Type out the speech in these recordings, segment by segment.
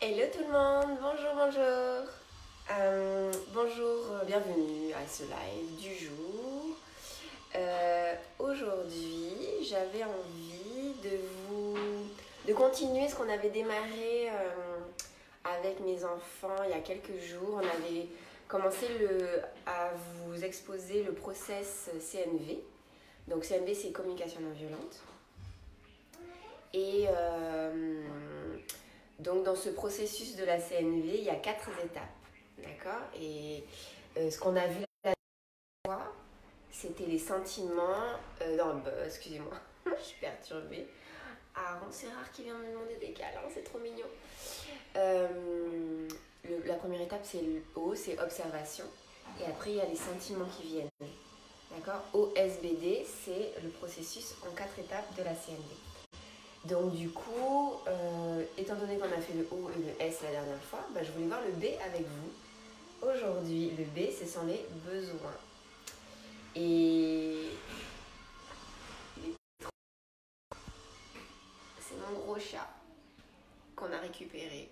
Hello tout le monde, bonjour. Bonjour, bienvenue à ce live du jour. Aujourd'hui, j'avais envie de continuer ce qu'on avait démarré avec mes enfants il y a quelques jours. On avait commencé à vous exposer le process CNV. Donc CNV, c'est communication non violente. Et donc dans ce processus de la CNV, il y a 4 étapes, d'accord. Et ce qu'on a vu la dernière fois, c'était les sentiments... excusez-moi, je suis perturbée. Ah, c'est rare qu'il vienne me demander des câlins, c'est trop mignon. La première étape, c'est le O, c'est observation. Et après, il y a les sentiments qui viennent, d'accord. OSBD, c'est le processus en 4 étapes de la CNV. Donc du coup, étant donné qu'on a fait le O et le S la dernière fois, je voulais voir le B avec vous. Aujourd'hui, le B, ce sont les besoins. Et c'est mon gros chat qu'on a récupéré,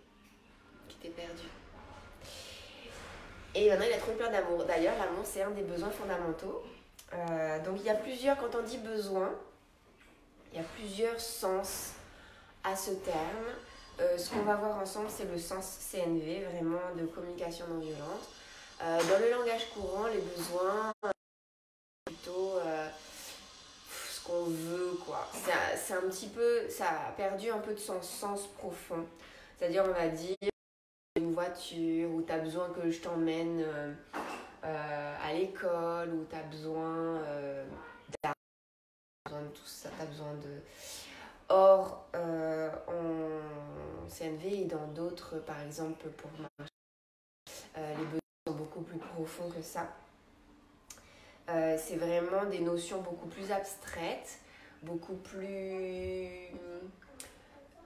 qui était perdu. Et maintenant, il a trop peur d'amour. D'ailleurs, l'amour, c'est un des besoins fondamentaux. Donc il y a plusieurs, quand on dit besoin, il y a plusieurs sens à ce terme. Ce qu'on va voir ensemble, c'est le sens CNV, vraiment de communication non violente. Dans le langage courant, les besoins, plutôt ce qu'on veut, quoi. C'est un petit peu, ça a perdu un peu de son sens profond. C'est-à-dire, on va dire une voiture, ou tu as besoin que je t'emmène à l'école, ou tu as besoin de tout ça, tu as besoin de... Or, en CNV et dans d'autres, par exemple pour marcher, les besoins sont beaucoup plus profonds que ça. C'est vraiment des notions beaucoup plus abstraites, beaucoup plus...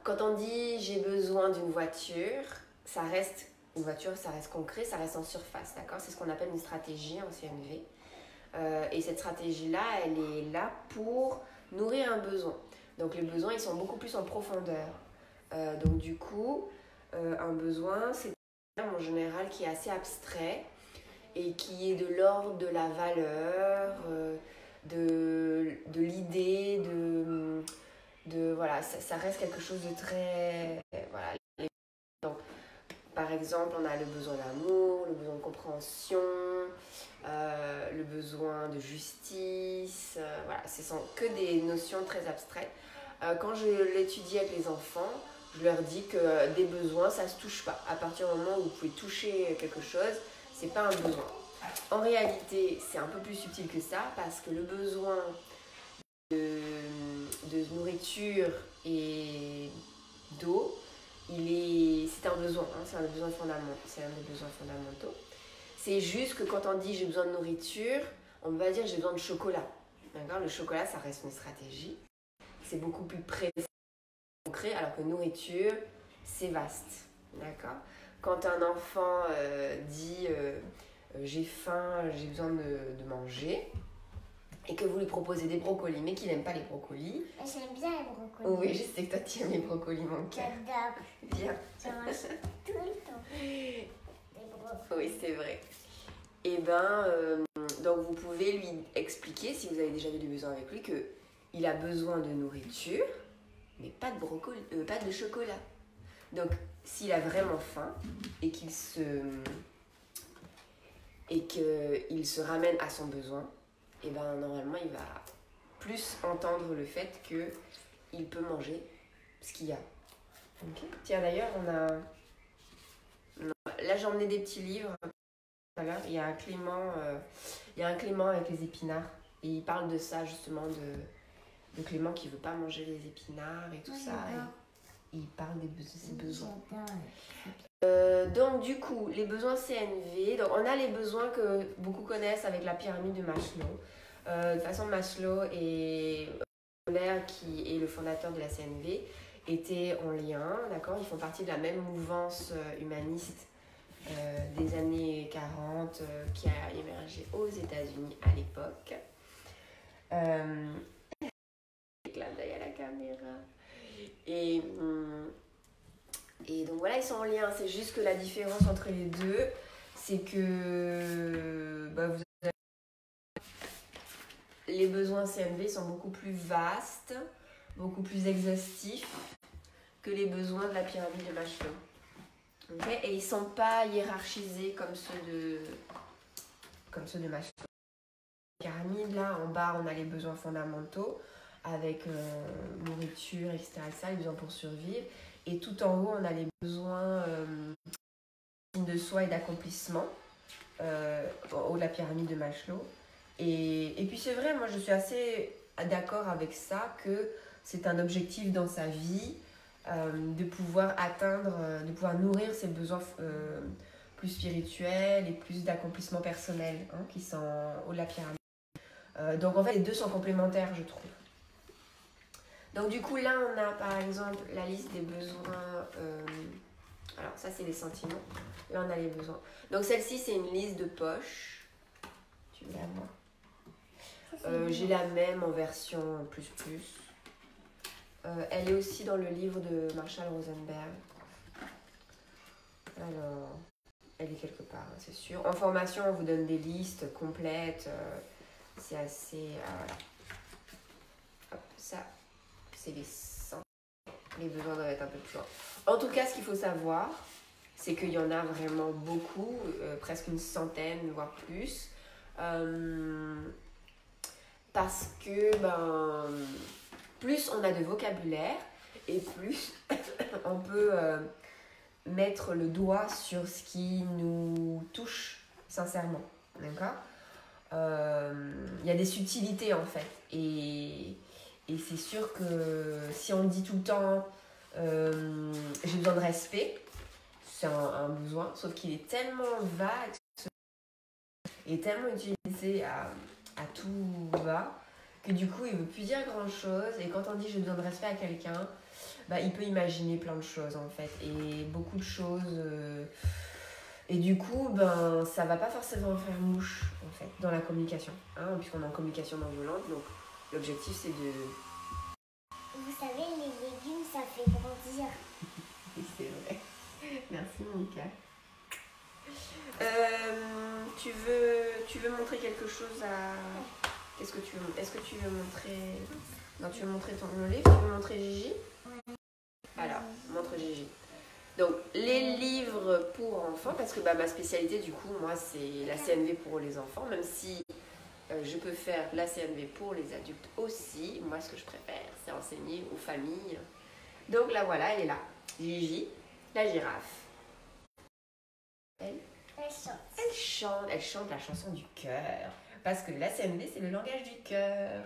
Quand on dit j'ai besoin d'une voiture, ça reste une voiture, ça reste concret, ça reste en surface, d'accord. C'est ce qu'on appelle une stratégie en CNV. Et cette stratégie-là, elle est là pour nourrir un besoin. Donc les besoins, ils sont beaucoup plus en profondeur. Donc du coup, un besoin, c'est un terme en général qui est assez abstrait et qui est de l'ordre de la valeur, de l'idée, voilà, ça reste quelque chose de très... Voilà. Donc, par exemple, on a le besoin d'amour, le besoin de compréhension, le besoin de justice. Voilà, ce sont que des notions très abstraites. Quand je l'étudie avec les enfants, je leur dis que des besoins, ça ne se touche pas. À partir du moment où vous pouvez toucher quelque chose, ce n'est pas un besoin. En réalité, c'est un peu plus subtil que ça, parce que le besoin de nourriture et d'eau, c'est un besoin, hein, c'est un des besoins fondamentaux. C'est juste que quand on dit j'ai besoin de nourriture, on va dire j'ai besoin de chocolat. D'accord. Le chocolat, ça reste une stratégie. C'est beaucoup plus précis, concret, alors que nourriture, c'est vaste. D'accord. Quand un enfant dit j'ai faim, j'ai besoin de manger, et que vous lui proposez des brocolis, mais qu'il n'aime pas les brocolis. J'aime bien les brocolis. Oui, je sais que toi tu aimes les brocolis, mon cœur. J'adore. Bien. J'en mange tout le temps. Des brocolis. Oui, c'est vrai. Et donc vous pouvez lui expliquer, si vous avez déjà eu des besoins avec lui, qu'il a besoin de nourriture, mais pas de brocoli, pas de chocolat. Donc, s'il a vraiment faim et qu'il se ramène à son besoin, et normalement il va plus entendre le fait qu'il peut manger ce qu'il y a. Okay. Tiens, d'ailleurs, là j'ai emmené des petits livres. Il y a un Clément, avec les épinards, et il parle de ça justement, de Clément qui veut pas manger les épinards et tout ça. Et il parle de ses besoins. Donc du coup, les besoins CNV, donc on a les besoins que beaucoup connaissent avec la pyramide de Maslow. De toute façon, Maslow et Kohler, qui est le fondateur de la CNV, étaient en lien, d'accord. Ils font partie de la même mouvance humaniste des années 40 qui a émergé aux États-Unis à l'époque. Clin d'œil à la caméra. Et donc voilà, ils sont en lien. C'est juste que la différence entre les deux, c'est que les besoins CNV sont beaucoup plus vastes, beaucoup plus exhaustifs que les besoins de la pyramide de Maslow. Okay? Et ils ne sont pas hiérarchisés comme ceux de Maslow. La pyramide, là, en bas, on a les besoins fondamentaux avec nourriture, etc., les besoins pour survivre. Et tout en haut, on a les besoins de soi et d'accomplissement, au haut de la pyramide de Maslow. Et puis c'est vrai, moi je suis assez d'accord avec ça, que c'est un objectif dans sa vie de pouvoir atteindre, de pouvoir nourrir ses besoins plus spirituels et plus d'accomplissement personnel, hein, qui sont au haut de la pyramide. Donc en fait, les deux sont complémentaires, je trouve. Donc du coup, là, on a par exemple la liste des besoins. Alors ça, c'est les sentiments. Là, on a les besoins. Donc celle-ci, c'est une liste de poche. Tu veux la voir? J'ai la même en version plus. Elle est aussi dans le livre de Marshall Rosenberg. Alors, elle est quelque part, hein, c'est sûr. En formation, on vous donne des listes complètes. C'est assez... voilà. Hop, ça, c'est les 100. Les besoins doivent être un peu plus loin. En tout cas, ce qu'il faut savoir, c'est qu'il y en a vraiment beaucoup, presque une centaine, voire plus. Parce que plus on a de vocabulaire et plus on peut mettre le doigt sur ce qui nous touche sincèrement. D'accord ? Il y a des subtilités en fait. Et c'est sûr que si on dit tout le temps j'ai besoin de respect, c'est un besoin, sauf qu'il est tellement vague et tellement utilisé à tout va, que du coup il ne veut plus dire grand chose. Et quand on dit j'ai besoin de respect à quelqu'un, il peut imaginer plein de choses en fait, et beaucoup de choses, et du coup ça va pas forcément faire mouche en fait dans la communication, hein, puisqu'on est en communication non violente. Donc l'objectif c'est de... Vous savez, les légumes ça fait grandir. C'est vrai. Merci Monica. Tu veux montrer quelque chose à... Qu'est-ce que tu veux... Est-ce que tu veux montrer... Non, tu veux montrer ton livre? Tu veux montrer Gigi? Ouais. Alors, montre Gigi. Donc, les livres pour enfants, parce que ma spécialité, du coup, moi, c'est la CNV pour les enfants, même si je peux faire la CNV pour les adultes aussi. Moi, ce que je préfère, c'est enseigner aux familles. Donc, là, voilà, elle est là. Gigi, la girafe. Elle chante la chanson du cœur. Parce que la CNV, c'est le langage du cœur.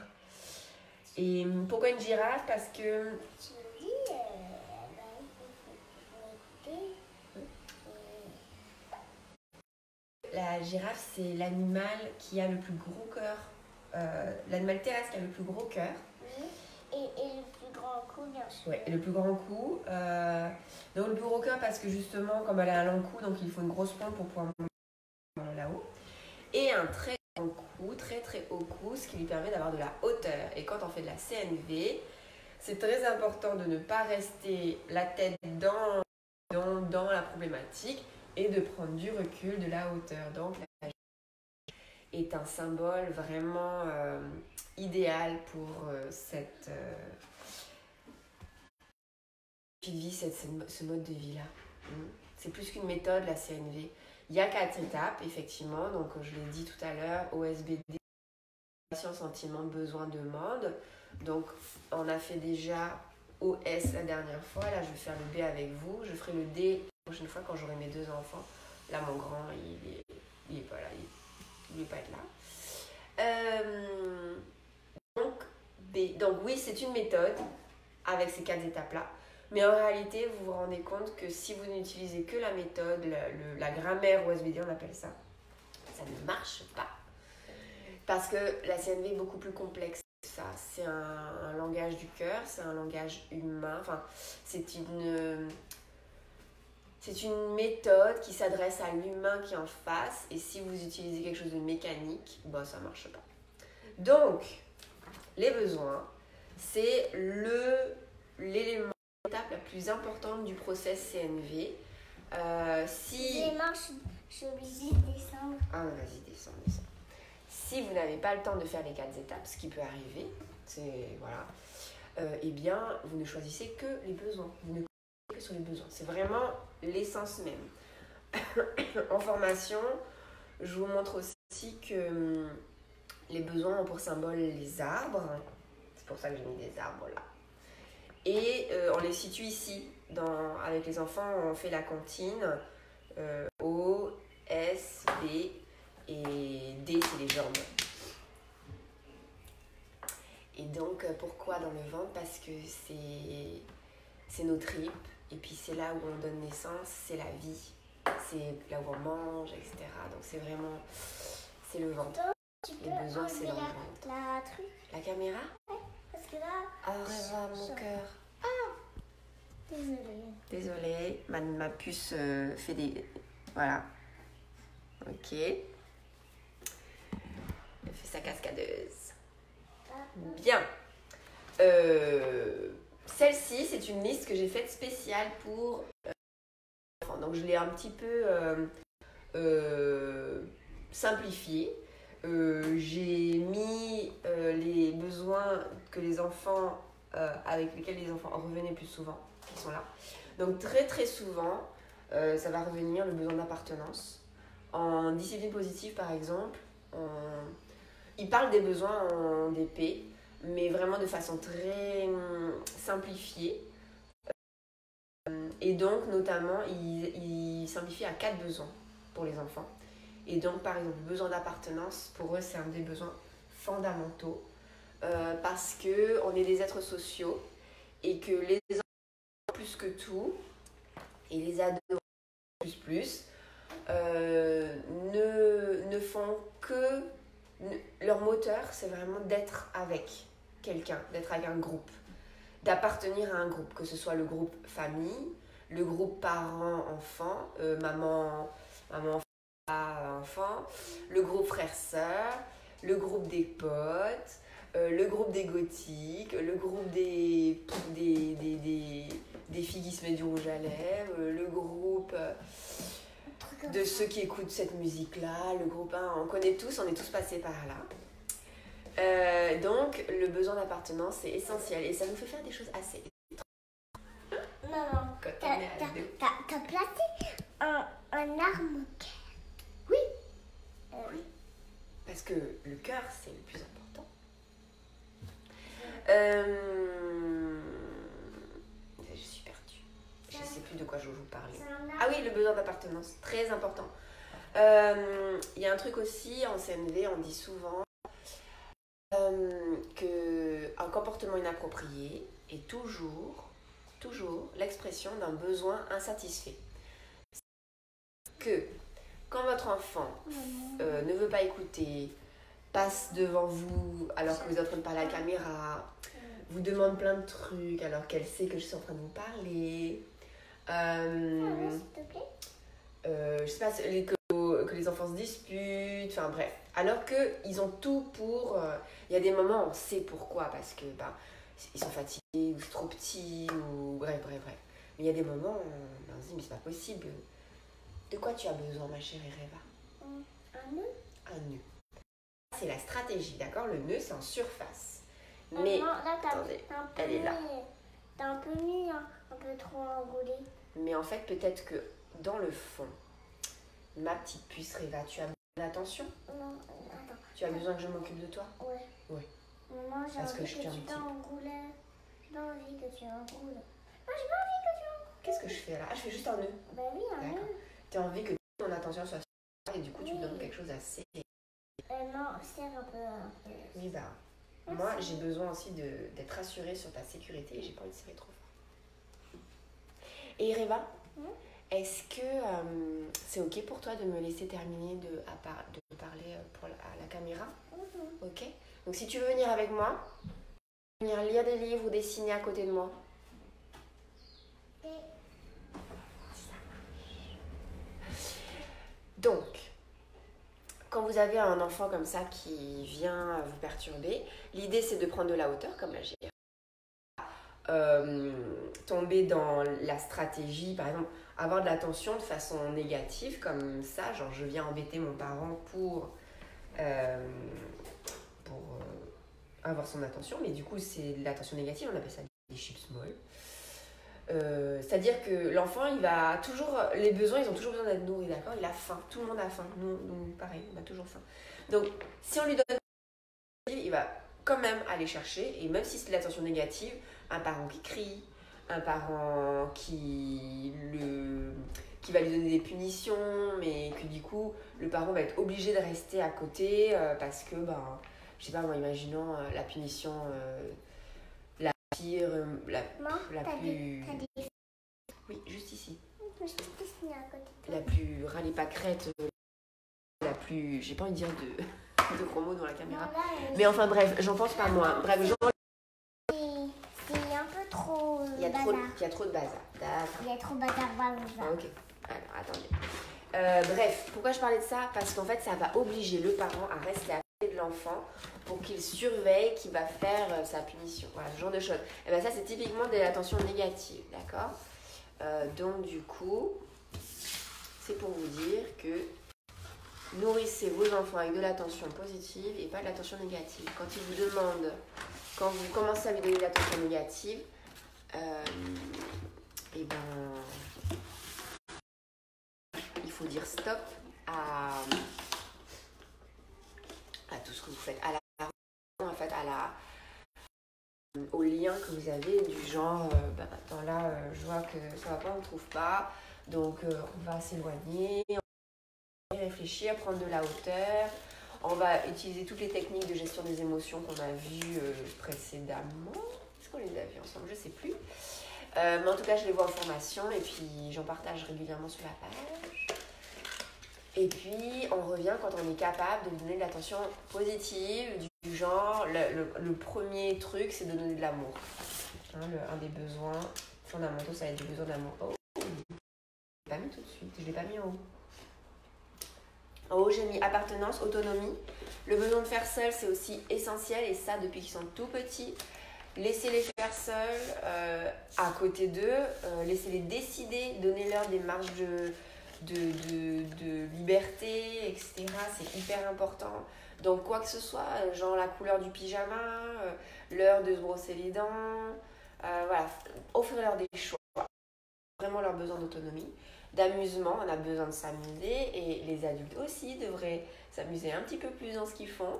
Et pourquoi une girafe? Parce que... La girafe, c'est l'animal qui a le plus gros cœur. L'animal terrestre qui a le plus gros cœur. Oui, et le plus grand cou, bien sûr. Oui, le plus grand cou. Donc le plus gros cœur parce que justement, comme elle a un long cou, donc il faut une grosse pompe pour pouvoir monter là-haut. Et un très grand cou, très très haut cou, ce qui lui permet d'avoir de la hauteur. Et quand on fait de la CNV, c'est très important de ne pas rester la tête dans la problématique et de prendre du recul, de la hauteur. Donc la girafe est un symbole vraiment idéal pour cette vie, ce mode de vie-là. C'est plus qu'une méthode, la CNV. Il y a 4 étapes, effectivement. Donc, je l'ai dit tout à l'heure, OSBD, sentiment, besoin, demande. Donc, on a fait déjà OS la dernière fois. Là, je vais faire le B avec vous. Je ferai le D la prochaine fois quand j'aurai mes 2 enfants. Là, mon grand, il est pas là. Il ne va pas être là. Donc, B. Donc, oui, c'est une méthode avec ces 4 étapes-là. Mais en réalité, vous vous rendez compte que si vous n'utilisez que la méthode, la grammaire OSBD, on appelle ça, ça ne marche pas. Parce que la CNV est beaucoup plus complexe que ça. C'est un langage du cœur, c'est un langage humain. Enfin, c'est une méthode qui s'adresse à l'humain qui est en face. Et si vous utilisez quelque chose de mécanique, ça ne marche pas. Donc, les besoins, c'est l'élément la plus importante du process CNV. Si... Je suis obligée de descendre. Ah, vas-y, descends. Si vous n'avez pas le temps de faire les 4 étapes, ce qui peut arriver, c'est... Voilà. Eh bien, vous ne choisissez que les besoins. Vous ne concentrez que sur les besoins. C'est vraiment l'essence même. En formation, je vous montre aussi que les besoins ont pour symbole les arbres. C'est pour ça que j'ai mis des arbres là. Et on les situe ici. Avec les enfants, on fait la comptine. O, S, B et D, c'est les jambes. Et donc, pourquoi dans le ventre? Parce que c'est nos tripes. Et puis, c'est là où on donne naissance, c'est la vie. C'est là où on mange, etc. Donc, c'est vraiment... C'est le ventre. Les besoins, c'est dans le ventre. La caméra? Ouais, parce que là... Ah, Reva, mon cœur. Désolée. Ma puce fait des... Voilà. Ok. Elle fait sa cascadeuse. Bien. Celle-ci, c'est une liste que j'ai faite spéciale pour enfants. Donc, je l'ai un petit peu simplifiée. J'ai mis les besoins que les enfants, avec lesquels les enfants revenaient plus souvent, qui sont là. Donc, très très souvent, ça va revenir le besoin d'appartenance. En discipline positive, par exemple, ils parlent des besoins en DP, mais vraiment de façon très simplifiée. Et donc, notamment, ils simplifient à 4 besoins pour les enfants. Et donc, par exemple, le besoin d'appartenance, pour eux, c'est un des besoins fondamentaux parce qu'on est des êtres sociaux et que les enfants, plus que tout, et les ados plus, ne font que... Leur moteur, c'est vraiment d'être avec quelqu'un, d'être avec un groupe, d'appartenir à un groupe, que ce soit le groupe famille, le groupe parents-enfants, maman, enfant, le groupe frères-sœurs, le groupe des potes, le groupe des gothiques, le groupe des filles qui se mettent du rouge à lèvres, le groupe de ceux qui écoutent cette musique-là, le groupe 1, on connaît tous, on est tous passés par là. Donc, le besoin d'appartenance, c'est essentiel et ça nous fait faire des choses assez étranges. Maman, t'as placé un arme. Oui. Oui. Parce que le cœur, c'est le plus important. Je suis perdue. Je ne sais plus de quoi je vous parlais. Ah oui, le besoin d'appartenance, très important. Il y a un truc aussi, en CNV, on dit souvent qu'un comportement inapproprié est toujours l'expression d'un besoin insatisfait. Que quand votre enfant ne veut pas écouter, passe devant vous alors que vous êtes en train de parler à la caméra, vous demande plein de trucs alors qu'elle sait que je suis en train de vous parler. S'il te plaît. Je sais pas, que les enfants se disputent, enfin bref. Alors qu'ils ont tout pour... Il y a des moments où on sait pourquoi, parce que ils sont fatigués, ou c'est trop petit, ou bref. Mais il y a des moments où on se dit, mais c'est pas possible. De quoi tu as besoin, ma chérie Reva? Un nœud. Un nœud. C'est la stratégie, d'accord? Le nœud, c'est en surface. Mais, non, là, attendez, elle est là. T'as un peu mis, un peu trop enroulé. Mais en fait, peut-être que dans le fond, ma petite puce Reva, tu as besoin d'attention? Non, attends. Tu as besoin que je m'occupe de toi? Ouais. Ouais. Maman, j'ai Parce envie que je que tiens tu un petit t'enroules. J'ai pas envie que tu enroules. Non, j'ai pas envie que tu enroules. Qu'est-ce que je fais là? Ah, je fais juste un nœud. Ben oui, un D'accord. nœud. Tu as envie que ton attention soit sur toi et du coup, tu me donnes quelque chose assez... Non, serre un peu. Oui, bah... Moi, j'ai besoin aussi d'être rassurée sur ta sécurité et j'ai pas envie de serrer trop fort. Et Reva, est-ce que c'est ok pour toi de me laisser terminer de parler à la caméra? Ok. Donc si tu veux venir avec moi, venir lire des livres ou dessiner à côté de moi. Donc, quand vous avez un enfant comme ça qui vient vous perturber, l'idée c'est de prendre de la hauteur, comme là j'ai tomber dans la stratégie, par exemple, avoir de l'attention de façon négative, comme ça, genre je viens embêter mon parent pour avoir son attention, mais du coup c'est de l'attention négative, on appelle ça des chips molles. C'est-à-dire que l'enfant, il va toujours, les besoins, ils ont toujours besoin d'être nourris, d'accord? Il a faim, tout le monde a faim, nous pareil, on a toujours faim. Donc si on lui donne, il va quand même aller chercher, et même si c'est de l'attention négative, un parent qui crie, un parent qui va lui donner des punitions, mais que du coup le parent va être obligé de rester à côté parce que, ben, je sais pas moi, imaginons la punition la pire, la plus... Oui, juste ici. La plus râlez pas crête, la plus... J'ai pas envie de dire de gros mots dans la caméra. Mais enfin bref, j'en pense pas moi. Bref, c'est un peu trop il y a trop de bazar. D'accord. Il y a trop de bazar. Ok, alors attendez. Bref, pourquoi je parlais de ça? Parce qu'en fait, ça va obliger le parent à rester à côté de l'enfant pour qu'il surveille, qu'il va faire sa punition. Voilà, ce genre de choses. Et bien ça, c'est typiquement de l'attention négative, d'accord? Donc du coup, c'est pour vous dire que nourrissez vos enfants avec de l'attention positive et pas de l'attention négative. Quand ils vous demandent, quand vous commencez à lui donner de l'attention négative, et ben, il faut dire stop à tout ce que vous faites, en fait, au lien que vous avez du genre, attends là, je vois que ça va pas, on ne trouve pas, donc on va s'éloigner, on va réfléchir, prendre de la hauteur, on va utiliser toutes les techniques de gestion des émotions qu'on a vues précédemment. Est-ce qu'on les a vues ensemble? Je sais plus. Mais en tout cas, je les vois en formation et puis j'en partage régulièrement sur la page. Et puis, on revient quand on est capable de lui donner de l'attention positive, du genre, le premier truc, c'est de donner de l'amour. Hein, un des besoins fondamentaux, ça va être du besoin d'amour. Oh, je ne l'ai pas mis tout de suite, je ne l'ai pas mis en haut. En haut, j'ai mis appartenance, autonomie. Le besoin de faire seul, c'est aussi essentiel, et ça, depuis qu'ils sont tout petits. Laissez-les faire seuls, à côté d'eux, laissez-les décider, donnez-leur des marges de liberté, etc. C'est hyper important. Donc quoi que ce soit, genre la couleur du pyjama, l'heure de se brosser les dents, voilà, offrez-leur des choix. Vraiment leur besoin d'autonomie, d'amusement, on a besoin de s'amuser et les adultes aussi devraient s'amuser un petit peu plus dans ce qu'ils font.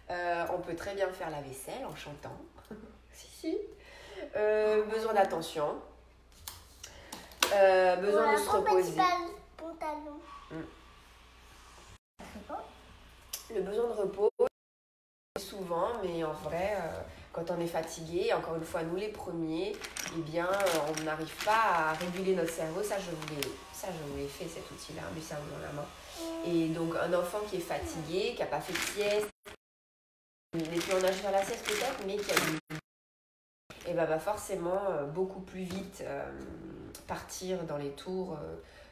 On peut très bien faire la vaisselle en chantant. si. Besoin d'attention. Besoin de se reposer. Le besoin de repos, souvent, mais en vrai, quand on est fatigué, encore une fois, nous les premiers, eh bien, on n'arrive pas à réguler notre cerveau. Ça, je vous l'ai fait, cet outil-là, du cerveau dans la main. Et donc, un enfant qui est fatigué, qui n'a pas fait de sieste, n'est plus en âge de faire la sieste peut-être, mais qui a et va forcément beaucoup plus vite partir dans les tours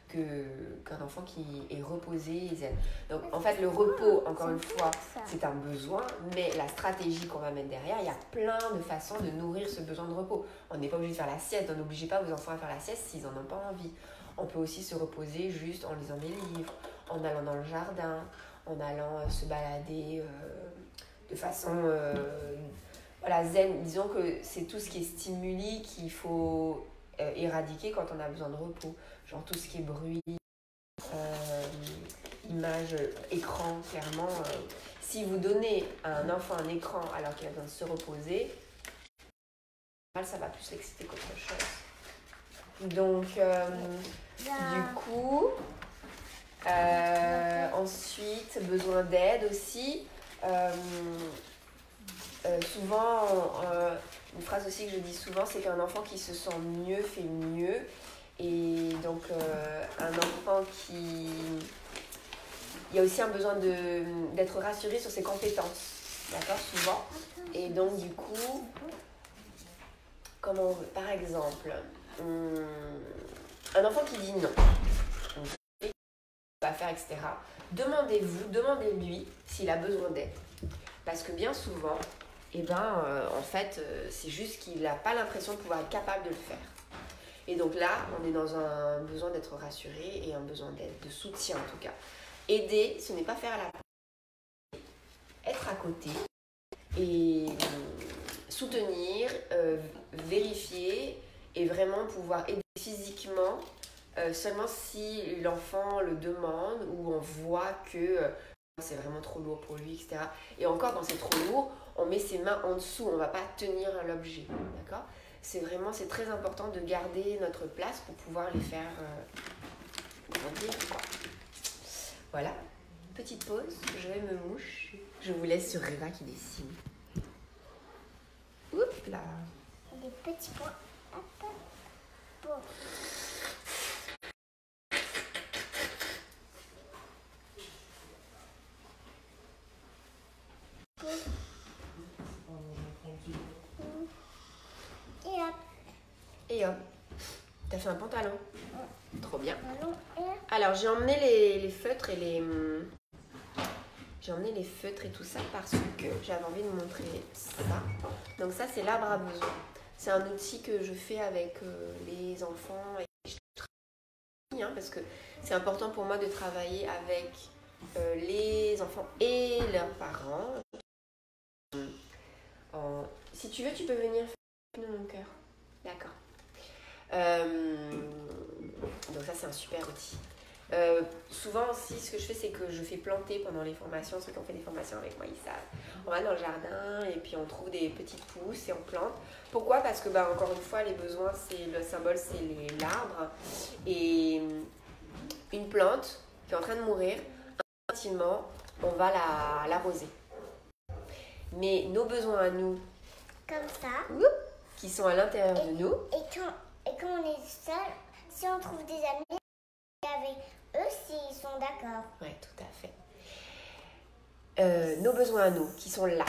qu'un enfant qui est reposé et zen. Donc en fait le repos, encore une fois, c'est un besoin, mais la stratégie qu'on va mettre derrière, il y a plein de façons de nourrir ce besoin de repos. On n'est pas obligé de faire la sieste, on n'oblige pas vos enfants à faire la sieste s'ils n'en ont pas envie. On peut aussi se reposer juste en lisant des livres, en allant dans le jardin, en allant se balader de façon voilà, zen. Disons que c'est tout ce qui est stimuli qu'il faut éradiquer quand on a besoin de repos. Genre tout ce qui est bruit, image, écran, clairement. Si vous donnez à un enfant un écran alors qu'il a besoin de se reposer, ça va plus l'exciter qu'autre chose. Donc, du coup, ensuite, besoin d'aide aussi. Souvent, une phrase aussi que je dis souvent, c'est qu'un enfant qui se sent mieux fait mieux. Et donc, un enfant qui... Il y a aussi un besoin d'être rassuré sur ses compétences, d'accord, souvent. Et donc, du coup, comment on veut, par exemple, un enfant qui dit non, il va faire, etc. Demandez-lui s'il a besoin d'aide. Parce que bien souvent, et en fait, c'est juste qu'il n'a pas l'impression de pouvoir être capable de le faire. Et donc là, on est dans un besoin d'être rassuré et un besoin d'aide, de soutien en tout cas. Aider, ce n'est pas faire à la place. Être à côté et soutenir, vérifier et vraiment pouvoir aider physiquement seulement si l'enfant le demande ou on voit que c'est vraiment trop lourd pour lui, etc. Et encore, quand c'est trop lourd, on met ses mains en dessous, on ne va pas tenir l'objet, d'accord ? C'est très important de garder notre place pour pouvoir les faire grandir. Voilà, petite pause, je vais me mouche. Je vous laisse sur Reva qui dessine. Oups là. Des petits points. Hop. Bon. Et hop. Et hop, t'as fait un pantalon. Trop bien. Et Alors j'ai emmené les feutres et j'ai emmené les feutres et tout ça parce que j'avais envie de montrer ça. Donc ça c'est l'arbre à besoin. C'est un outil que je fais avec les enfants et je travaille, parce que c'est important pour moi de travailler avec les enfants et leurs parents. Si tu veux, tu peux venir faire mon cœur. D'accord. Donc ça c'est un super outil. Souvent aussi ce que je fais c'est que je fais planter pendant les formations, ceux qui ont fait des formations avec moi ils savent. On va dans le jardin et puis on trouve des petites pousses et on plante. Pourquoi ? Parce que encore une fois les besoins, c'est le symbole, c'est l'arbre. Et une plante qui est en train de mourir, instinctivement on va l'arroser. Mais nos besoins à nous, comme ça. qui sont à l'intérieur de nous. Et quand on est seul, si on trouve des amis avec eux, s'ils sont d'accord. Oui, tout à fait. Nos besoins à nous, qui sont là,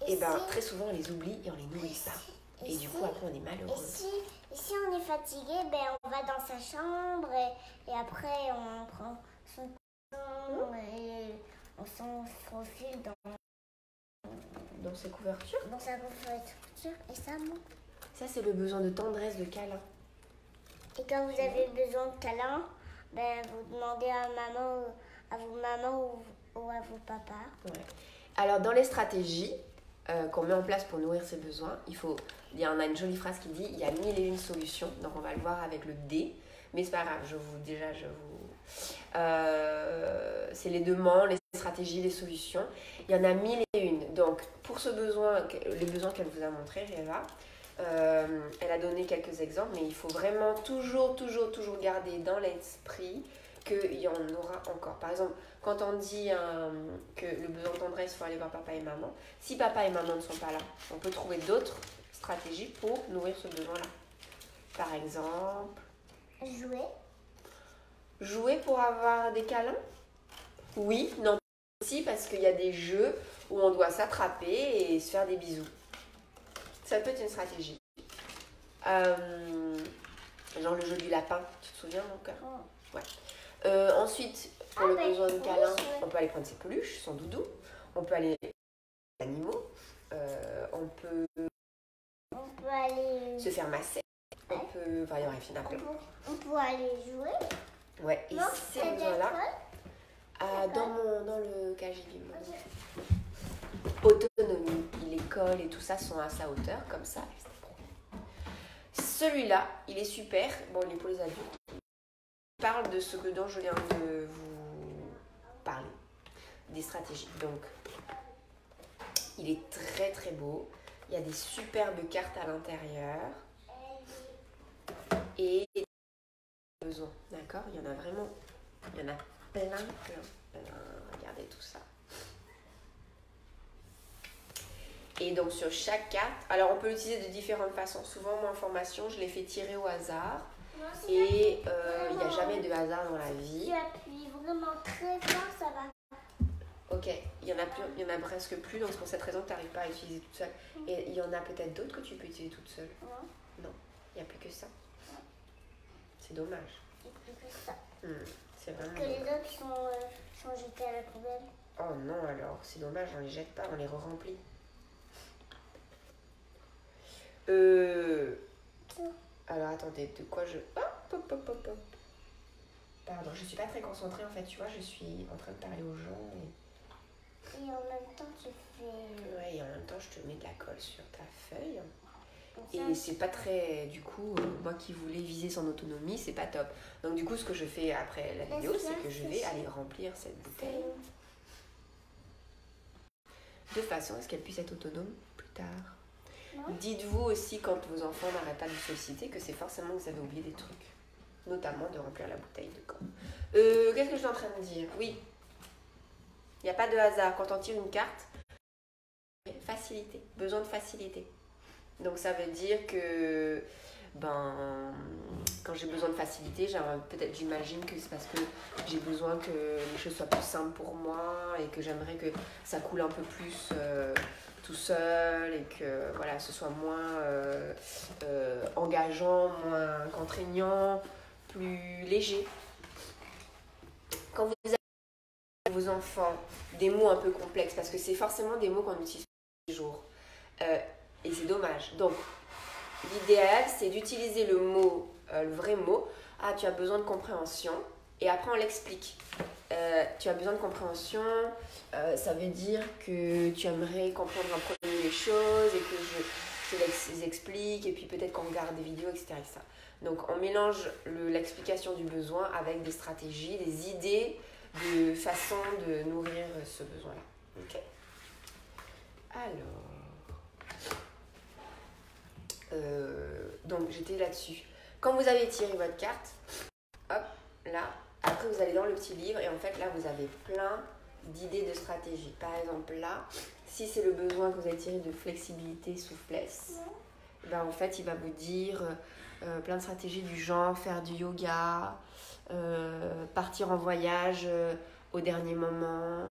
et très souvent on les oublie et on les nourrit pas. Et du coup après on est malheureux. Et si on est fatigué, on va dans sa chambre et après on prend son temps et on s'en faufile dans ses couvertures. Dans sa couverture et ça monte. Ça c'est le besoin de tendresse, de câlin. Et quand vous avez besoin de câlin, vous demandez à vos mamans ou à vos papas. Ouais. Alors dans les stratégies qu'on met en place pour nourrir ses besoins, on a une jolie phrase qui dit il y a 1001 solutions. Donc on va le voir avec le D, mais c'est pas grave. C'est les demandes, les stratégies, les solutions. Il y en a 1001. Donc pour les besoins qu'elle vous a montrés, Reva. Elle a donné quelques exemples, mais il faut vraiment toujours garder dans l'esprit qu'il y en aura encore. Par exemple, quand on dit que le besoin de tendresse, il faut aller voir papa et maman, si papa et maman ne sont pas là, on peut trouver d'autres stratégies pour nourrir ce besoin-là. Par exemple... Jouer pour avoir des câlins ? Oui, non, aussi parce qu'il y a des jeux où on doit s'attraper et se faire des bisous. Ça peut être une stratégie. Genre le jeu du lapin, tu te souviens mon cœur ? Ouais. Ensuite, pour le besoin de câlin, on peut aller prendre ses peluches, son doudou. On peut aller avec les animaux. On peut aller se faire masser. Il y aurait fin plein. On peut aller jouer. Ouais, et ces besoins-là, dans le KGB. Autonomie, l'école et tout ça sont à sa hauteur, comme ça. Celui-là, il est super. Bon, il est pour les adultes. Il parle de ce dont je viens de vous parler. Des stratégies. Donc, il est très très beau. Il y a des superbes cartes à l'intérieur. Et des besoins. D'accord ? Il y en a vraiment. Il y en a plein. Regardez tout ça. Et donc sur chaque carte, alors on peut l'utiliser de différentes façons. Souvent moi en formation, je les fais tirer au hasard. Et il n'y a jamais de hasard dans la vie. Tu appuies vraiment très fort, ça va. Ok, il y en a presque plus, donc c'est pour cette raison que tu n'arrives pas à utiliser toute seule. Et il y en a peut-être d'autres que tu peux utiliser toute seule. Non, il n'y a plus que ça. C'est dommage. Il n'y a plus que ça. C'est vraiment que les autres sont jetés à la poubelle. Oh non alors, c'est dommage, on les jette pas, on les re-remplit. Alors attendez, de quoi je... Hop. Pardon, je suis pas très concentrée en fait, tu vois, je suis en train de parler aux gens Et en même temps, tu fais... Ouais, et en même temps, je te mets de la colle sur ta feuille. comme Et ça. c'est pas très... Du coup, moi qui voulais viser son autonomie, c'est pas top. Donc du coup, ce que je fais après la vidéo, c'est que je vais aller remplir cette bouteille de façon à ce qu'elle puisse être autonome plus tard. Ouais. Dites-vous aussi, quand vos enfants n'arrêtent pas de vous solliciter, que c'est forcément que vous avez oublié des trucs. Notamment de remplir la bouteille de gomme. Qu'est-ce que je suis en train de dire? Oui. Il n'y a pas de hasard. Quand on tire une carte, facilité. Besoin de facilité. Donc ça veut dire que quand j'ai besoin de facilité, peut-être j'imagine que c'est parce que j'ai besoin que les choses soient plus simples pour moi et que j'aimerais que ça coule un peu plus tout seul et que voilà, ce soit moins engageant, moins contraignant, plus léger. Quand vous avez avec vos enfants des mots un peu complexes, parce que c'est forcément des mots qu'on utilise tous les jours, et c'est dommage. Donc, l'idéal, c'est d'utiliser le mot, le vrai mot. Ah, tu as besoin de compréhension. Et après, on l'explique. Tu as besoin de compréhension, ça veut dire que tu aimerais comprendre un peu mieux les choses et que je les explique. Et puis peut-être qu'on regarde des vidéos, etc. etc. Donc, on mélange l'explication du besoin avec des stratégies, des idées de façon de nourrir ce besoin-là. Ok? Alors... donc j'étais là-dessus. Quand vous avez tiré votre carte, hop, là, après vous allez dans le petit livre et en fait là vous avez plein d'idées de stratégie. Par exemple là, si c'est le besoin que vous avez tiré de flexibilité, souplesse, ben en fait il va vous dire plein de stratégies du genre faire du yoga, partir en voyage au dernier moment,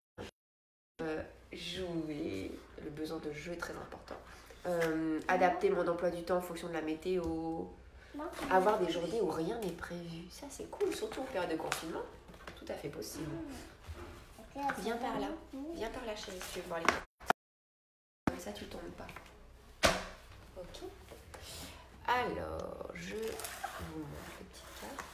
jouer. Le besoin de jeu est très important. Adapter mon emploi du temps en fonction de la météo, avoir des journées où rien n'est prévu. Ça, c'est cool, surtout en période de confinement. Tout à fait possible. Viens par là. Viens par là, chérie, si tu veux voir les cartes. Comme ça, tu tombes pas. Ok. Alors, je vous montre les petites cartes.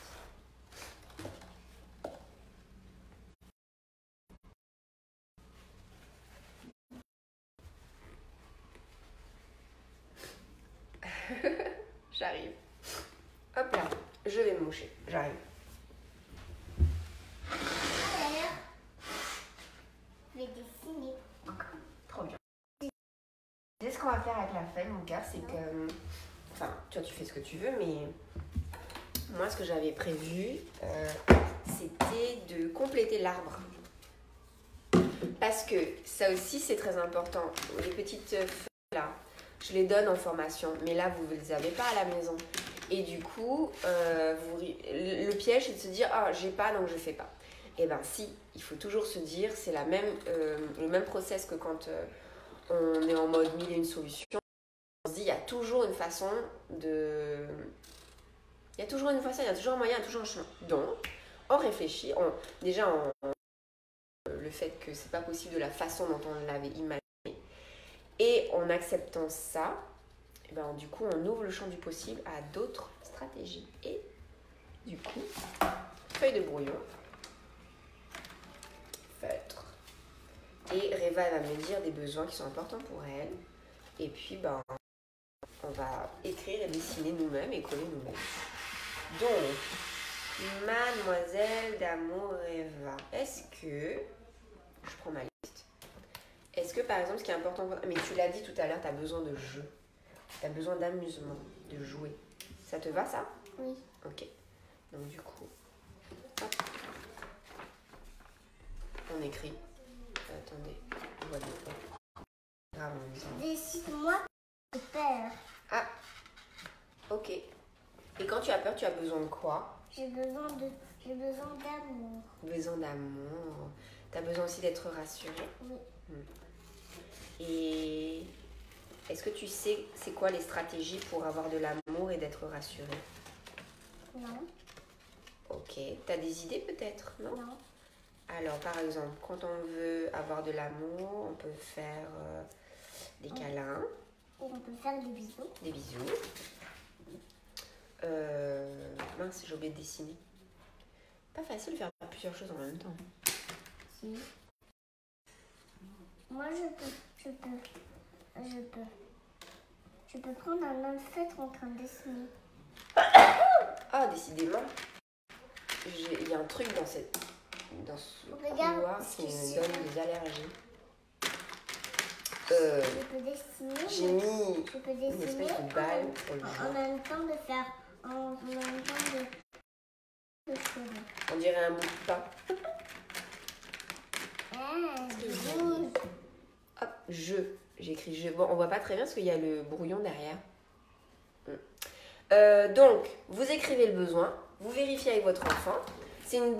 J'arrive. Hop là, je vais me moucher. J'arrive. Je vais dessiner. Trop bien. Et ce qu'on va faire avec la feuille, mon gars, c'est que... Enfin, toi, tu fais ce que tu veux, mais... Moi, ce que j'avais prévu, c'était de compléter l'arbre. Parce que ça aussi, c'est très important. Les petites feuilles, là, je les donne en formation. Mais là, vous ne les avez pas à la maison. Et du coup, le piège, c'est de se dire « Ah, j'ai pas, donc je fais pas ». Eh bien, si, il faut toujours se dire, c'est le même process que quand on est en mode 1000 et une solutions. On se dit, il y a toujours une façon de... Il y a toujours une façon, il y a toujours un moyen, il y a toujours un chemin. Donc, on réfléchit, le fait que c'est pas possible de la façon dont on l'avait imaginé. Et en acceptant ça, eh ben, du coup, on ouvre le champ du possible à d'autres stratégies. Et du coup, feuille de brouillon, feutre. Et Reva, elle va me dire des besoins qui sont importants pour elle. Et puis, ben, on va écrire et dessiner nous-mêmes et coller nous-mêmes. Donc, Mademoiselle d'amour Reva, est-ce que... Je prends ma liste. Est-ce que, par exemple, ce qui est important... Mais tu l'as dit tout à l'heure, tu as besoin de jeu. Tu as besoin d'amusement, de jouer. Ça te va, ça? Oui. Ok. Donc, du coup... Hop. On écrit. Attendez. On va le grave en disant. Dessine-moi de peur. Ah. Ok. Et quand tu as peur, tu as besoin de quoi? J'ai besoin d'amour. Besoin d'amour. Tu as besoin aussi d'être rassurée. Oui. Et est-ce que tu sais c'est quoi les stratégies pour avoir de l'amour et d'être rassurée? Non. Ok. Tu as des idées peut-être, non? Non. Alors, par exemple, quand on veut avoir de l'amour, on peut faire des câlins. Et on peut faire des bisous. Des bisous. Mince, j'ai oublié de dessiner. Pas facile de faire plusieurs choses en même temps. Si. Moi, je peux prendre un autre feutre en train de dessiner. Ah, décidément. Il y a un truc dans ce couloir qui me donne des allergies. Je peux dessiner. J'ai mis une espèce de balle pour le en jouer. même temps de faire. En même temps de cheveux. On dirait un bout de pain. Je bouge. Hop, j'ai écrit je. Bon, on voit pas très bien parce qu'il y a le brouillon derrière. Donc, vous écrivez le besoin, vous vérifiez avec votre enfant. C'est un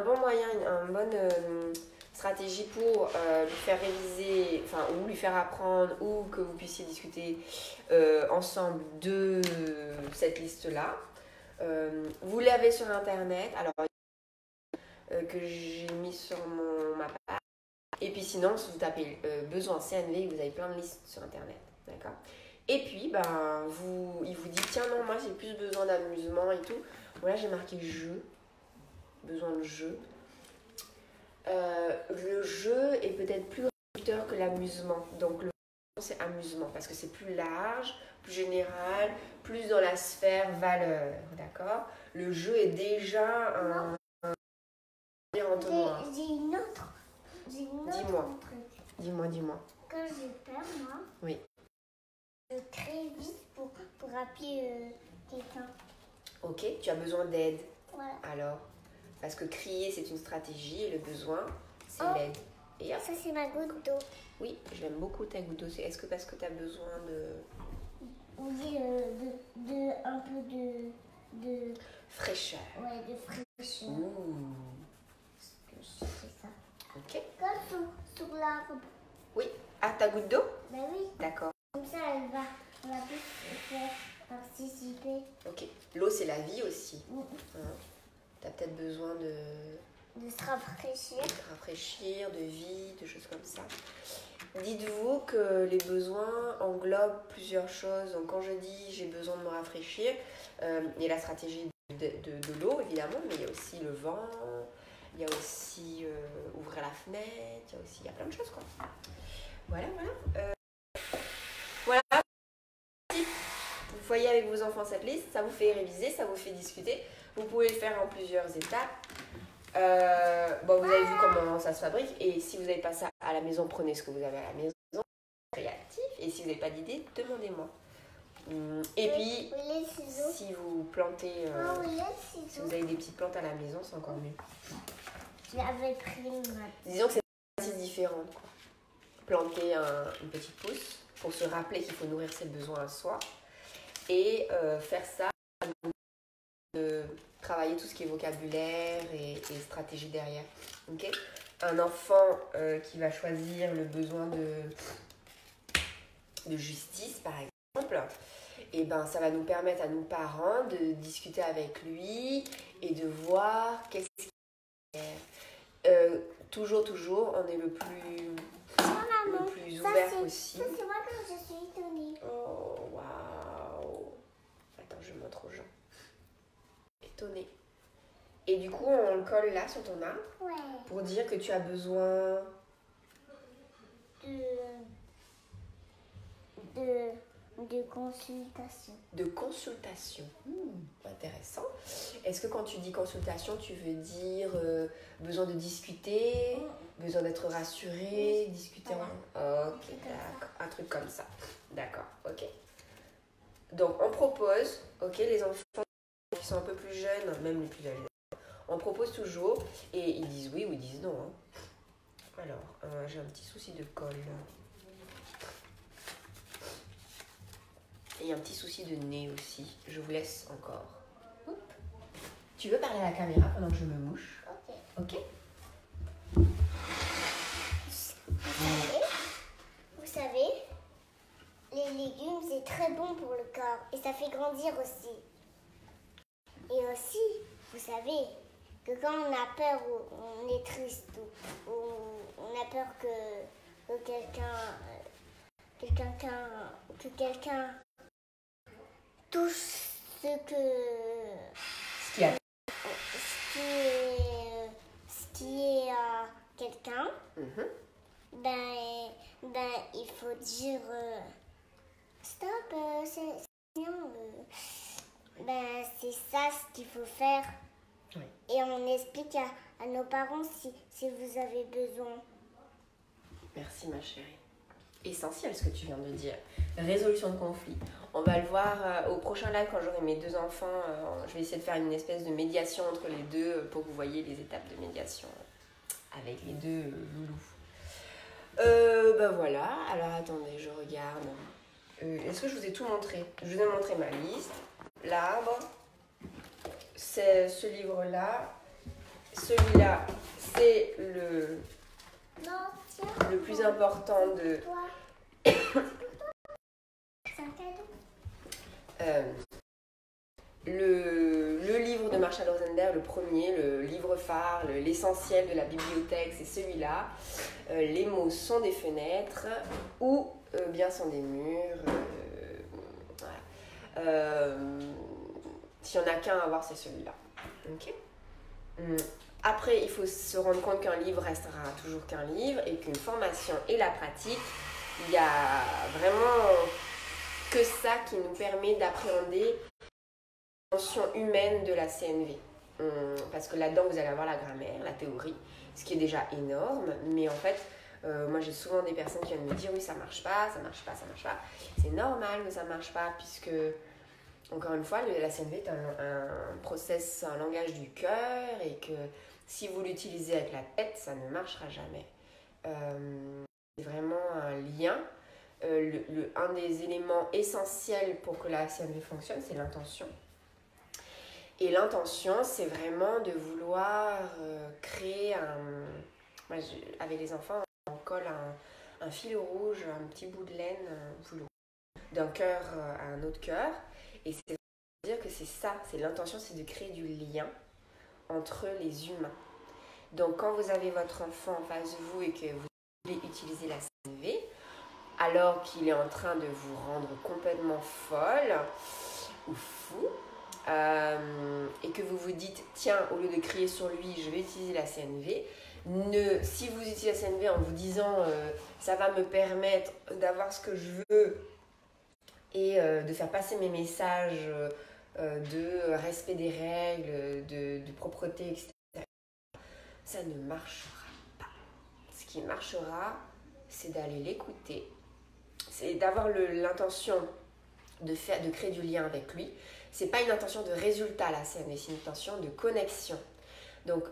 bon moyen, une bonne stratégie pour lui faire réviser, enfin, ou lui faire apprendre, ou que vous puissiez discuter ensemble de cette liste-là. Vous l'avez sur Internet, alors que j'ai mis sur ma page. Et puis sinon, si vous tapez besoin CNV, vous avez plein de listes sur Internet. D'accord ? Et puis, il vous dit, tiens, non, moi j'ai plus besoin d'amusement et tout. Voilà, j'ai marqué jeu. Besoin de jeu. Le jeu est peut-être plus réducteur que l'amusement. Donc, le c'est amusement parce que c'est plus large, plus général, plus dans la sphère valeur. D'accord ? Le jeu est déjà un entonnoir. J'ai une autre. Dis-moi. Dis-moi. Quand j'ai peur, moi, oui. Je crie vite pour appeler quelqu'un. Ok, tu as besoin d'aide. Voilà. Alors, parce que crier, c'est une stratégie et le besoin, c'est l'aide. Et hop. Ça, c'est ma goutte d'eau. Oui, j'aime beaucoup ta goutte d'eau. Est-ce que parce que tu as besoin de... Oui, un peu de... fraîcheur. Ouais, de fraîcheur. Ouh. C'est ça. Ok. Comme sur l'arbre. Oui. Ah, ta goutte d'eau? Ben oui. D'accord. Comme ça, on va plus faire participer. Ok. L'eau, c'est la vie aussi. Mm. Hein. Tu as peut-être besoin de se rafraîchir. De vie, de choses comme ça. Dites-vous que les besoins englobent plusieurs choses. Donc, quand je dis j'ai besoin de me rafraîchir, il y a la stratégie de l'eau, évidemment, mais il y a aussi le vent, il y a aussi ouvrir la fenêtre, il y a plein de choses, quoi. Voilà. Voilà. Vous voyez avec vos enfants cette liste, ça vous fait réviser, ça vous fait discuter. Vous pouvez le faire en plusieurs étapes. Vous avez vu comment ça se fabrique. Et si vous n'avez pas ça à la maison, prenez ce que vous avez à la maison. Créatif. Et si vous n'avez pas d'idée, demandez-moi. Et puis, si vous plantez, si vous avez des petites plantes à la maison, c'est encore mieux. J'avais pris une Disons que c'est assez différent. Planter une petite pousse pour se rappeler qu'il faut nourrir ses besoins à soi. Et faire ça, travailler tout ce qui est vocabulaire et stratégie derrière. Okay. Un enfant qui va choisir le besoin de justice, par exemple, et ça va nous permettre à nous parents de discuter avec lui et de voir qu'est-ce qu'il fait. Toujours, on est le plus ouvert possible. Ça, c'est moi quand je suis étonnée. Oh, waouh! Attends, je montre aux gens. Étonnée. Et du coup, on le colle là sur ton arme pour dire que tu as besoin de consultation. De consultation. Intéressant. Est-ce que quand tu dis consultation, tu veux dire besoin de discuter, besoin d'être rassuré, discuter Ok, d'accord. Un truc comme ça. D'accord, ok. Donc, on propose, ok, les enfants qui sont un peu plus jeunes, même les plus jeunes, on propose toujours et ils disent oui ou ils disent non. Hein. Alors, j'ai un petit souci de colle. Et un petit souci de nez aussi. Je vous laisse encore. Oups. Tu veux parler à la caméra pendant que je me mouche? Ok. Vous savez, les légumes, c'est très bon pour le corps et ça fait grandir aussi. Et aussi, vous savez, que quand on a peur ou on est triste ou on a peur que quelqu'un que quelqu'un touche ce qui a... ce qui est quelqu'un, il faut dire stop, c'est bien. C'est ça ce qu'il faut faire. Oui. Et on explique à nos parents si vous avez besoin. Merci ma chérie. Essentiel ce que tu viens de dire. Résolution de conflit. On va le voir au prochain live quand j'aurai mes 2 enfants. Je vais essayer de faire une espèce de médiation entre les deux pour que vous voyez les étapes de médiation avec les 2 loulous. Voilà. Alors attendez, je regarde. Est-ce que je vous ai tout montré? Je vous ai montré ma liste. L'arbre. C'est ce livre-là. Celui-là, c'est le plus important de... le livre de Marshall Rosenberg, le premier, le livre phare, l'essentiel de la bibliothèque, c'est celui-là. Les mots sont des fenêtres ou bien sont des murs. Voilà. S'il n'y en a qu'un à voir, c'est celui-là. Ok. Après, il faut se rendre compte qu'un livre restera toujours qu'un livre et qu'une formation et la pratique, il y a vraiment que ça qui nous permet d'appréhender la dimension humaine de la CNV. Parce que là-dedans, vous allez avoir la grammaire, la théorie, ce qui est déjà énorme. Mais en fait, moi, j'ai souvent des personnes qui viennent me dire « Oui, ça marche pas, ça marche pas, ça marche pas. » C'est normal que ça marche pas puisque... Encore une fois, la CNV est un process, un langage du cœur et que si vous l'utilisez avec la tête, ça ne marchera jamais. C'est vraiment un lien. Un des éléments essentiels pour que la CNV fonctionne, c'est l'intention. Et l'intention, c'est vraiment de vouloir créer Moi, avec les enfants, on colle un fil rouge, un petit bout de laine, d'un cœur à un autre cœur. Et c'est dire que c'est ça, c'est l'intention, c'est de créer du lien entre les humains. Donc quand vous avez votre enfant en face de vous et que vous voulez utiliser la CNV, alors qu'il est en train de vous rendre complètement folle ou fou, et que vous vous dites, tiens, au lieu de crier sur lui, je vais utiliser la CNV, si vous utilisez la CNV en vous disant, ça va me permettre d'avoir ce que je veux, et de faire passer mes messages de respect des règles, de propreté, etc. Ça ne marchera pas. Ce qui marchera, c'est d'aller l'écouter, c'est d'avoir l'intention de créer du lien avec lui. C'est pas une intention de résultat là, c'est une intention de connexion. Donc,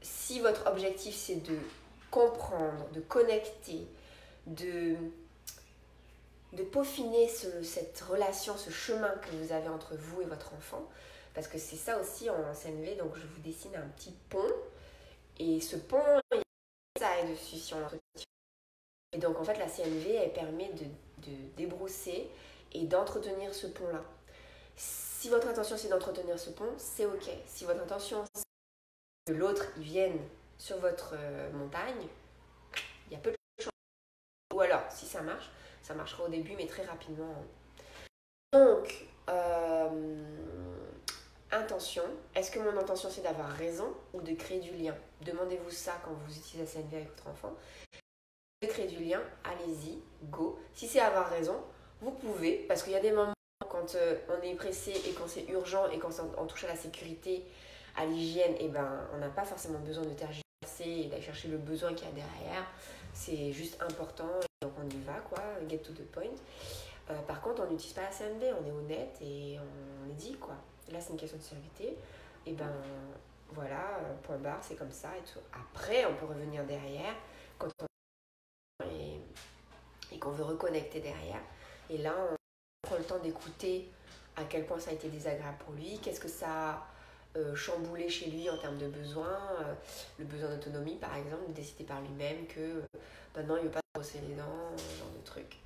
si votre objectif c'est de comprendre, de connecter, de peaufiner cette relation, ce chemin que vous avez entre vous et votre enfant, parce que c'est ça aussi en CNV, donc je vous dessine un petit pont, et ce pont, il y a ça et dessus si on l'entretient. Et donc en fait la CNV, elle permet de débrousser et d'entretenir ce pont-là. Si votre intention c'est d'entretenir ce pont, c'est ok. Si votre intention c'est que l'autre il vienne sur votre montagne, il y a peu de chance. Ou alors, si ça marche, ça marchera au début, mais très rapidement. Donc, intention. Est-ce que mon intention, c'est d'avoir raison ou de créer du lien? Demandez-vous ça quand vous utilisez la CNV avec votre enfant. De créer du lien, allez-y, go. Si c'est avoir raison, vous pouvez, parce qu'il y a des moments quand on est pressé et quand c'est urgent et quand on touche à la sécurité, à l'hygiène, et ben, on n'a pas forcément besoin de tergiverser et d'aller chercher le besoin qu'il y a derrière. C'est juste important, donc on y va, quoi, get to the point. Par contre, on n'utilise pas la CNV, on est honnête et on le dit, quoi. Là, c'est une question de sécurité. Et ben, voilà, point barre, c'est comme ça et tout. Après, on peut revenir derrière quand on et qu'on veut reconnecter derrière. Et là, on prend le temps d'écouter à quel point ça a été désagréable pour lui, qu'est-ce que ça a chamboulé chez lui en termes de besoins, le besoin d'autonomie par exemple, de décider par lui-même que maintenant il ne veut pas se brosser les dents, ce genre de trucs.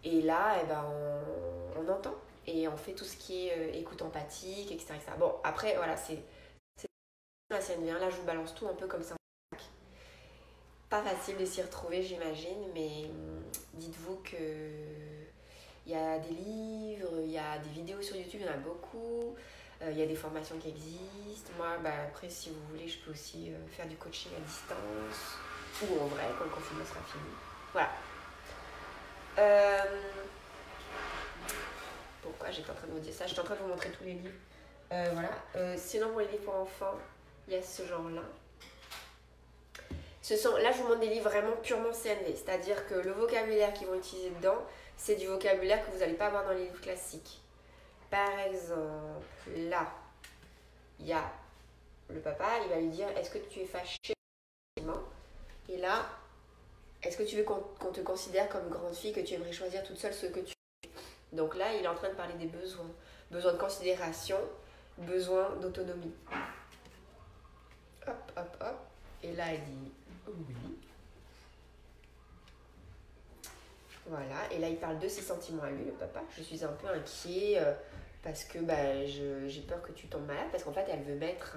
Et là, eh ben, on entend et on fait tout ce qui est écoute empathique, etc., etc. Bon, après, voilà, c'est la CNV1, là je vous balance tout un peu comme ça. pas facile de s'y retrouver, j'imagine, mais dites-vous que il y a des livres, il y a des vidéos sur YouTube, il y en a beaucoup. Il y a des formations qui existent. Moi, après, si vous voulez, je peux aussi faire du coaching à distance ou en vrai quand le confinement sera fini. Voilà. Pourquoi j'étais en train de vous dire ça? J'étais en train de vous montrer tous les livres. Voilà. Sinon, pour les livres pour enfants, il y a ce genre-là. Là, je vous montre des livres vraiment purement CNV. C'est-à-dire que le vocabulaire qu'ils vont utiliser dedans, c'est du vocabulaire que vous n'allez pas avoir dans les livres classiques. Par exemple, là, il y a le papa, il va lui dire « Est-ce que tu es fâché ?» Et là, « Est-ce que tu veux qu'on te considère comme grande fille, que tu aimerais choisir toute seule ce que tu veux ?» Donc là, il est en train de parler des besoins. Besoin de considération, besoin d'autonomie. Hop, hop, hop. Et là, elle dit « Oui ». Voilà, et là il parle de ses sentiments à lui, le papa. Je suis un peu inquiet parce que j'ai peur que tu tombes malade, parce qu'en fait elle veut mettre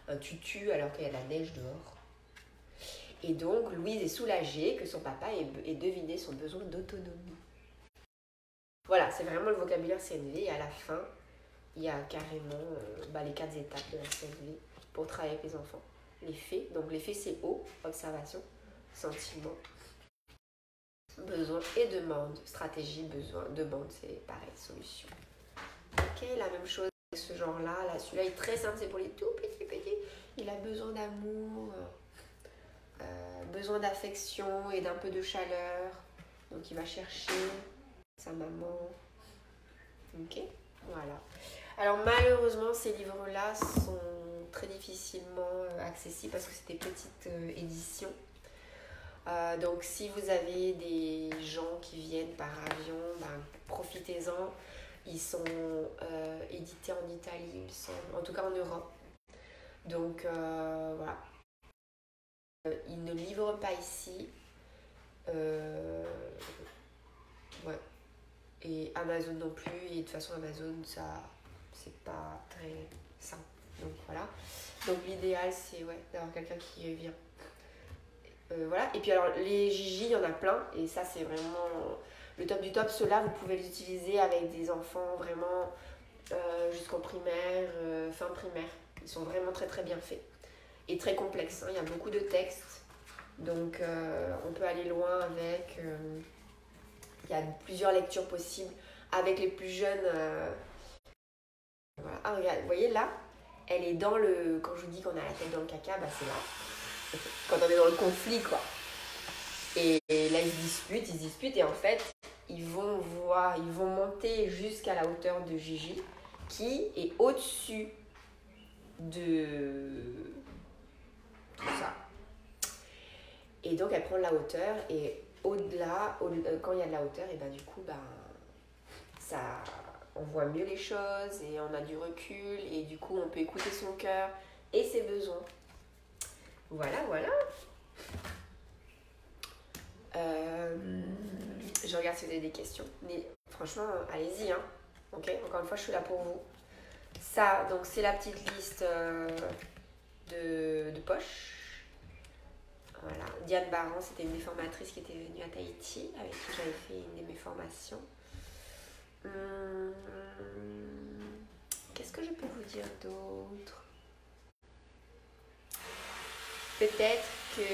un tutu alors qu'il y a de la neige dehors. Et donc Louise est soulagée que son papa ait deviné son besoin d'autonomie. Voilà, c'est vraiment le vocabulaire CNV, et à la fin, il y a carrément les 4 étapes de la CNV pour travailler avec les enfants. Les faits, donc les faits c'est observation, sentiment, besoin et demande. Stratégie, besoin, demande, c'est pareil, solution. Ok, la même chose avec ce genre-là. Là, celui-là est très simple, c'est pour les tout petits. Il a besoin d'amour, besoin d'affection et d'un peu de chaleur. Donc, il va chercher sa maman. Ok, voilà. Alors, malheureusement, ces livres-là sont très difficilement accessibles parce que c'est des petites éditions. Donc si vous avez des gens qui viennent par avion, profitez-en. Ils sont édités en Italie, il me semble, en tout cas en Europe. Donc voilà. Ils ne livrent pas ici. Ouais. Et Amazon non plus. Et de toute façon Amazon, ça, c'est pas très simple. Donc voilà. Donc l'idéal c'est d'avoir quelqu'un qui vient. Voilà. Et puis alors les Gigi, il y en a plein et ça c'est vraiment le top du top. Ceux-là vous pouvez les utiliser avec des enfants vraiment jusqu'en primaire, fin primaire. Ils sont vraiment très très bien faits et très complexes, hein. Il y a beaucoup de textes donc on peut aller loin avec. Il y a plusieurs lectures possibles avec les plus jeunes. Voilà. Ah regarde, vous voyez là, elle est dans le, quand je vous dis qu'on a la tête dans le caca, c'est là. Quand on est dans le conflit, quoi. Et là, ils se disputent, et en fait, ils vont monter jusqu'à la hauteur de Gigi, qui est au-dessus de tout ça. Et donc, elle prend de la hauteur, et au-delà, quand il y a de la hauteur, et du coup, on voit mieux les choses, et on a du recul, et du coup, on peut écouter son cœur et ses besoins. Voilà. Je regarde si vous avez des questions. Mais franchement, allez-y. Hein. Ok, encore une fois, je suis là pour vous. Ça, donc c'est la petite liste de poche. Voilà. Diane Baran, c'était une des formatrices qui était venue à Tahiti, avec qui j'avais fait une de mes formations. Qu'est-ce que je peux vous dire d'autre? Peut-être que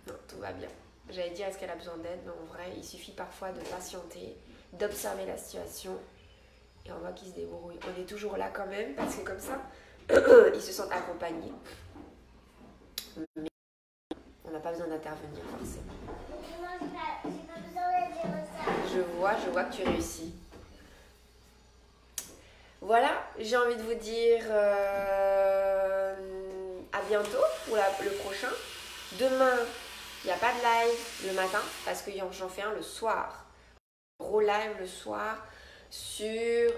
non, tout va bien. J'allais dire est-ce qu'elle a besoin d'aide, mais en vrai, il suffit parfois de patienter, d'observer la situation et on voit qu'ils se débrouillent. On est toujours là quand même parce que comme ça, ils se sentent accompagnés. Mais on n'a pas besoin d'intervenir forcément. Je vois que tu réussis. Voilà, j'ai envie de vous dire à bientôt pour le prochain. Demain, il n'y a pas de live le matin parce que j'en fais un le soir. Gros live le soir sur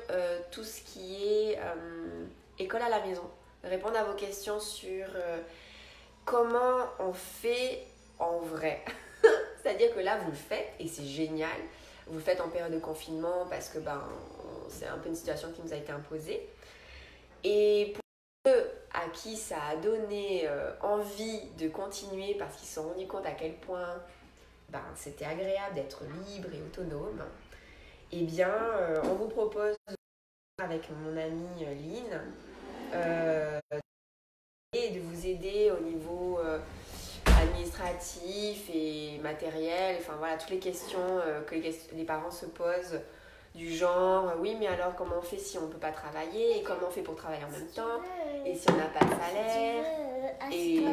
tout ce qui est école à la maison. Répondre à vos questions sur comment on fait en vrai. C'est-à-dire que là, vous le faites et c'est génial. vous le faites en période de confinement parce que c'est un peu une situation qui nous a été imposée. Et pour ceux à qui ça a donné envie de continuer parce qu'ils se sont rendus compte à quel point c'était agréable d'être libre et autonome, eh bien, on vous propose avec mon amie Lynn et de vous aider au niveau administratif et matériel, enfin voilà, toutes les questions que les parents se posent du genre, oui mais alors comment on fait si on ne peut pas travailler, et comment on fait pour travailler en même temps, et si on n'a pas de salaire, et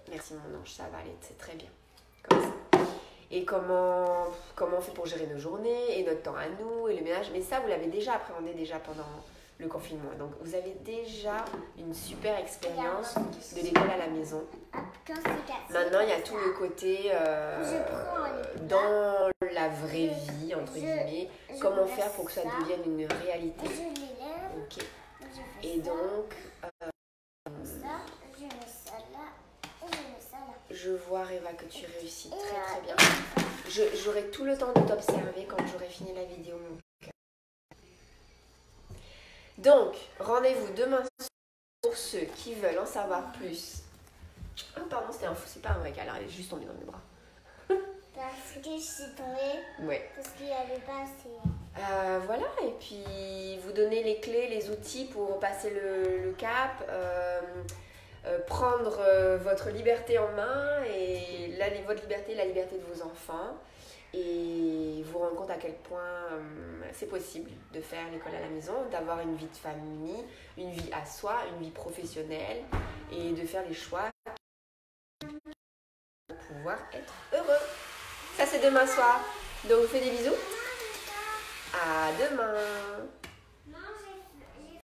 merci mon ange, ça va aller, c'est très bien, comme ça. Et comment on fait pour gérer nos journées et notre temps à nous et le ménage, mais ça vous l'avez déjà appréhendé pendant le confinement. Donc, vous avez déjà une super expérience de l'école à la maison. Maintenant, il y a tout le côté dans la vraie vie, entre guillemets. Comment faire pour que ça devienne une réalité. Ok. Et donc, je vois, Reva, que tu réussis très très bien. J'aurai tout le temps de t'observer quand j'aurai fini la vidéo. Donc, rendez-vous demain pour ceux qui veulent en savoir plus. Oh pardon, c'est pas un vrai câlin, elle est juste tombée dans mes bras. Parce que je suis tombée. Ouais. Parce qu'il n'y avait pas assez. Voilà, et puis vous donnez les clés, les outils pour passer le cap, prendre votre liberté en main, et votre liberté, la liberté de vos enfants. Et vous rendre compte à quel point c'est possible de faire l'école à la maison, d'avoir une vie de famille, une vie à soi, une vie professionnelle, et de faire les choix pour pouvoir être heureux. Ça, c'est demain soir. Donc, je vous fais des bisous. À demain.